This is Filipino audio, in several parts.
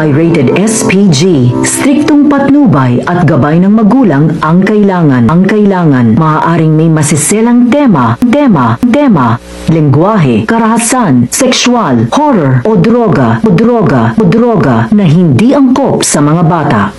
Barangay Rated SPG. Striktong patnubay at gabay ng magulang ang kailangan. Maaaring may masiselang tema, lengguwahe, karahasan, sexual, horror o droga na hindi angkop sa mga bata.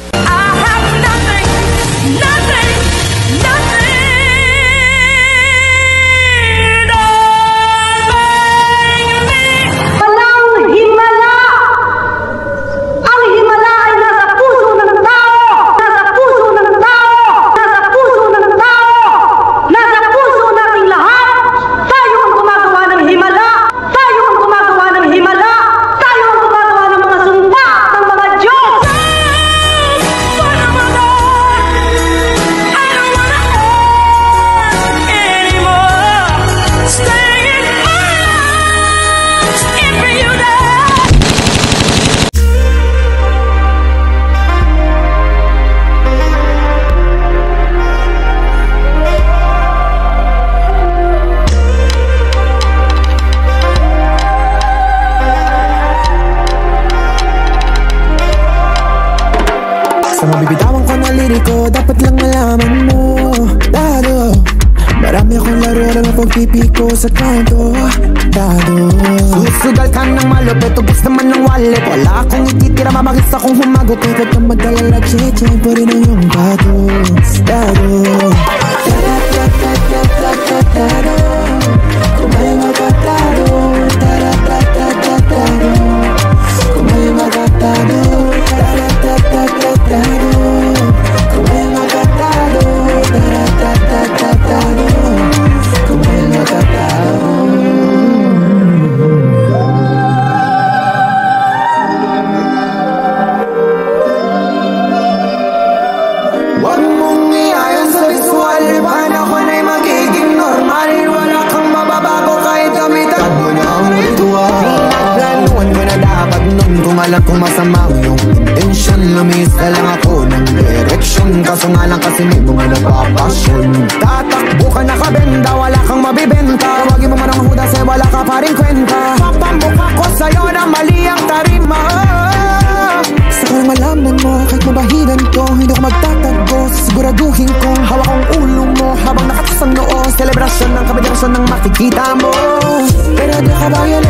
Sa mabibitawan ko na liriko, dapat lang malaman mo, dado, marami akong laro na mapagpipiko sa kanto, dado. Susugal ka ng malupit, ubos naman ng wallet. Wala akong ititira, mamagis akong humagot. Ikot na magdalala, cheche, pa rin ang iyong dados, dado. Dado, kung may magatado, dado, kung may magatado, wag mong iayon sa visual. Panahon ay magiging normal. Wala kang mababago kahit gamitan mo na ang ritual. Planuhan ko na dapat nun kung alam kong masama yung intention. Lumis na lang ako ng direksyon, kaso nga lang kasi may mga nagpapasyon. Tatakbo ka nakabenda, wala kang mabibenta. Wagin mo man ang hudas eh, wala ka pa rin kwenta. Papambuka ko sa'yo na mali ang tarima. Saka malaman mo, kahit mabahiran ko, hindi ko magtatago. Siguraduhin kong hawak ang ulo mo habang nakatas ang noo. Selebrasyon ng kabadyasan ng makikita mo. Pero di ka ba yun